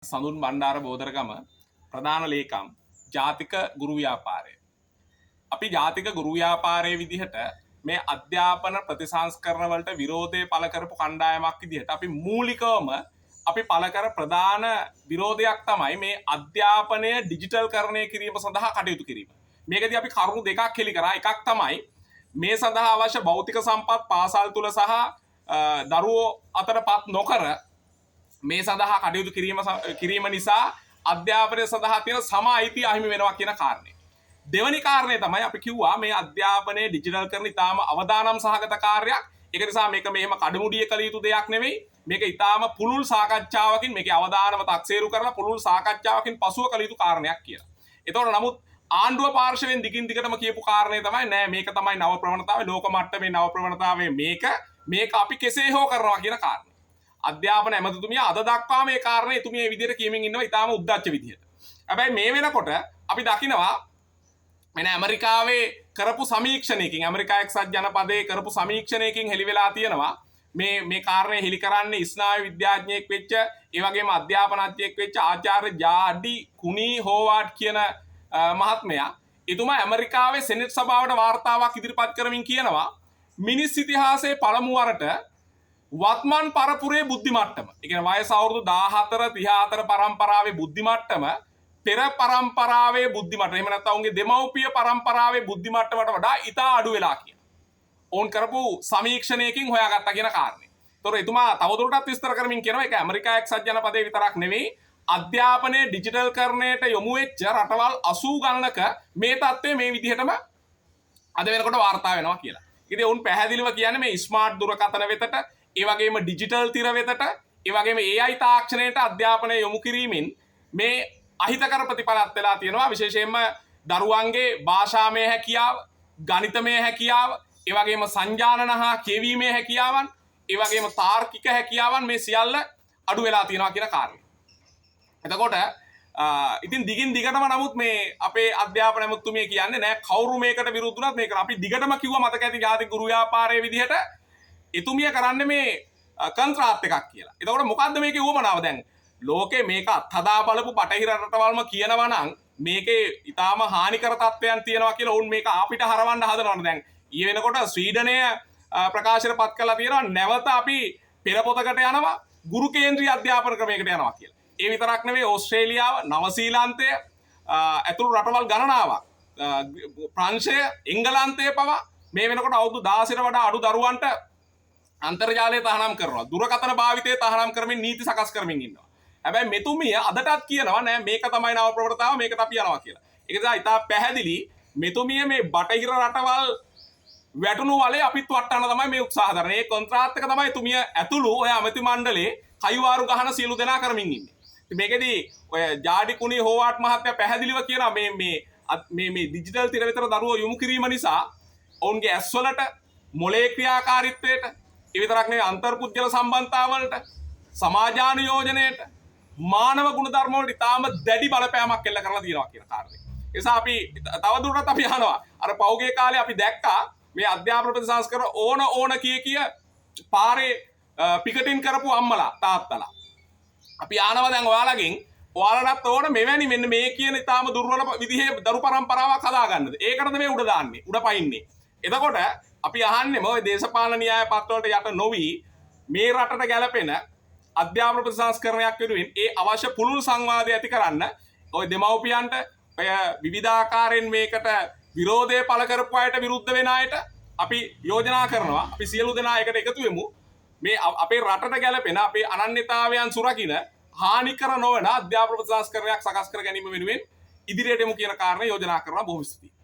සඳුන් බණ්ඩාර බෝදරගම ප්‍රධාන ලේකම් ජාතික ගුරු ව්‍යාපාරය. අපි ජාතික ගුරු ව්‍යාපාරයේ විදිහට මේ අධ්‍යාපන ප්‍රතිසංස්කරණ වලට විරෝධය පළ කරපු කණ්ඩායමක් විදිහට අපි මූලිකවම අපි පළ කර ප්‍රධාන විරෝධයක් තමයි මේ අධ්‍යාපනය ඩිජිටල් කරණය කිරීම සඳහා කටයුතු කිරීම. මේකදී අපි කරුණු දෙකක් හෙළි කරා. එකක් තමයි මේ සඳහා අවශ්‍ය භෞතික සම්පත් පාසල් තුල සහ දරුවෝ අතරපත් නොකර මේ සඳහා කටයුතු කිරීම නිසා අධ්‍යාපනය සඳහා තියෙන සම අයිතිය අහිමි වෙනවා කියන කාරණය. දෙවැනි කාරණය තමයි අපි කිව්වා මේ අධ්‍යාපනයේ ඩිජිටල් කරන ඉතාම අවදානම් සහගත කාර්යයක්. ඒක නිසා මේක මෙහෙම කඩමුඩිය කළ යුතු දෙයක් නෙවෙයි. මේක ඉතාම පුළුල් සාකච්ඡාවකින් මේකේ අවදානම තක්සේරු කරලා පුළුල් සාකච්ඡාවකින් පසුව කළ යුතු කාරණයක් කියලා. ඒතකොට නමුත් ආණ්ඩුව පාර්ශවයෙන් දිගින් දිගටම කියපු කාරණේ තමයි නෑ මේක තමයි නව ප්‍රවණතාවය ලෝක මට්ටමේ නව ප්‍රවණතාවය මේක අපි කෙසේ හෝ කරනවා කියන කාරණේ. අධ්‍යාපන ඇමතිතුමිය අද දක්වා මේ කාරණේ එතුමිය මේ විදිහට කියමින් ඉන්නවා ඊටාම උද්දච්ච විදිහට. හැබැයි මේ වෙනකොට අපි දකිනවා මෙන්න ඇමරිකාවේ කරපු සමීක්ෂණයකින් ඇමරිකා එක්සත් ජනපදයේ කරපු සමීක්ෂණයකින් හෙළි වෙලා තියෙනවා මේ කාරණේ හෙළි කරන්නේ ස්නායු විද්‍යාඥයෙක් වෙච්ච ඒ වගේම අධ්‍යාපනඥයෙක් වෙච්ච ආචාර්ය ජාඩි කුනී හෝවාඩ් කියන මහත්මයා. එතුමා ඇමරිකාවේ සෙනෙට් සභාවට වාර්තාවක් ඉදිරිපත් කරමින් කියනවා මිනිස් ඉතිහාසයේ පළමු වරට වත්මන් පරපුරේ බුද්ධි මට්ටම. ඒ කියන්නේ වයස අවුරුදු 14 34 පරම්පරාවේ බුද්ධි මට්ටම පෙර පරම්පරාවේ බුද්ධි මට්ටම. එහෙම නැත්නම් උන්ගේ දෙමව්පිය පරම්පරාවේ බුද්ධි මට්ටමට වඩා ඉතා අඩු වෙලා කියන. ඕන් කරපු සමීක්ෂණයකින් හොයාගත්තා කියන කාරණේ. ඒතොර එතුමා තවදුරටත් විස්තර කරමින් කියනවා ඒක ඇමරිකා එක්සත් ජනපදයේ විතරක් නෙවෙයි අධ්‍යාපනයේ ඩිජිටල් කරණයට යොමු වෙච්ච රටවල් 80 ගණනක මේ තත්ත්වය මේ විදිහටම අද වෙනකොට වාර්තා වෙනවා කියලා. ඉතින් උන් පැහැදිලිව කියන්නේ මේ ස්මාර්ට් දුරකථන වෙතට ඒ වගේම ඩිජිටල් තිර වෙතට ඒ වගේම AI තාක්ෂණයට අධ්‍යාපනය යොමු කිරීමෙන් මේ අහිතකර ප්‍රතිඵලත් වෙලා තියෙනවා විශේෂයෙන්ම දරුවන්ගේ භාෂාමය හැකියාව ගණිතමය හැකියාව ඒ වගේම සංජානන හා කියවීමේ හැකියාවන් ඒ වගේම තාර්කික හැකියාවන් මේ සියල්ල අඩු වෙලා තියෙනවා කියන කාරණය. එතකොට ඉතින් දිගින් දිගටම නමුත් මේ අපේ අධ්‍යාපන ඇමතුමිය කියන්නේ නෑ කවුරු මේකට විරුද්ධ වුණත් මේක අපි දිගටම කිව්වා මතක ඇති ජාතික ගුරු ව්‍යාපාරයේ විදිහට එතුමිය කරන්නේ මේ කන්ත්‍රාත් එකක් කියලා. එතකොට මොකද්ද මේකේ උවමනාව දැන්? ලෝකේ මේක අත්හදා බලපු බටහිර රටවල්ම කියනවා නම් මේකේ ඊටාම හානිකර තත්ත්වයන් තියෙනවා කියලා උන් මේක අපිට හරවන්න හදනවනේ. දැන් ඊ වෙනකොට ස්වීඩනය ප්‍රකාශනපත් කළා තියෙනවා නැවත අපි පෙරපොතකට යනවා ගුරු කේන්ද්‍රීය අධ්‍යාපන ක්‍රමයකට යනවා කියලා. ඒ විතරක් නෙවෙයි ඕස්ට්‍රේලියාව, නවසීලන්තය ඇතුළු රටවල් ගණනාවක් ප්‍රංශය, එංගලන්තය පවා මේ වෙනකොට අවුරුදු 16ට වඩා අඩු දරුවන්ට අන්තර්ජාලය තහනම් කරනවා. දුරකථන භාවිතය තහනම් කරමින් නීති සකස් කරමින් ඉන්නවා. හැබැයි මෙතුමිය අදටත් කියනවා නෑ මේක තමයි නව ප්‍රවණතාව මේකට අපි යනවා කියලා. ඒක නිසා ඉතා පැහැදිලි මෙතුමිය මේ බටහිර රටවල් වැටුණු වලේ අපිත් වටන්න තමයි මේ උත්සාහ කරන්නේ. මේ කොන්ත්‍රාත් එක තමයි එතුමිය ඇතුළු ඔය ඇමති මණ්ඩලේ කයිවාරු ගහන සියලු දෙනා කරමින් ඉන්නේ. මේකෙදී ඔය ජාඩි කුනී හෝවාට් මහත්තයා පැහැදිලිව කියනවා මේ ඩිජිටල් තිර විතර දරුවෝ යොමු කිරීම නිසා ඔවුන්ගේ ඇස්වලට මොලේ ක්‍රියාකාරීත්වයට ඒ විතරක් නෙවෙයි අන්තර්පුද්ගල සම්බන්ධතාවලට සමාජානුයෝජනයට මානව ගුණධර්ම වලට ඉතාම දැඩි බලපෑමක් එල්ල කරලා තියෙනවා කියන කාරණේ. ඒ නිසා අපි තවදුරටත් අපි අහනවා අර පෞගේ කාලේ අපි දැක්කා මේ අධ්‍යාපන ප්‍රතිසංස්කරණ ඕන කිය පාරේ පිකටින් කරපු අම්මලා තාත්තලා. අපි ආනවා දැන් ඔයාලටත් ඕන මෙවැනි මෙන්න මේ කියන ඉතාම දුර්වල විදිහේ දරු පරම්පරාවක් හදාගන්නද? ඒකටද මේ උඩ දාන්නේ උඩ පයින්නේ. එතකොට අපි අහන්නේ මොකද දේශපාලන න්‍යාය පත්‍රවලට යට නොවි මේ රටට ගැලපෙන අධ්‍යාපන ප්‍රතිසංස්කරණයක් වෙනුවෙන් ඒ අවශ්‍ය පුළුල් සංවාදය ඇති කරන්න ඔය දෙමව්පියන්ට ඔය විවිධාකාරයෙන් මේකට විරෝධය පළ කරපු අයට විරුද්ධ වෙන අයට අපි යෝජනා කරනවා අපි සියලු දෙනා එකට එකතු වෙමු මේ අපේ රටට ගැලපෙන අපේ අනන්‍යතාවයන් සුරකින්න හානිකර නොවන අධ්‍යාපන ප්‍රතිසංස්කරණයක් සකස් කර ගැනීම වෙනුවෙන් ඉදිරියට යමු කියන කාරණේ යෝජනා කරනවා. බොහොම ස්තුතියි.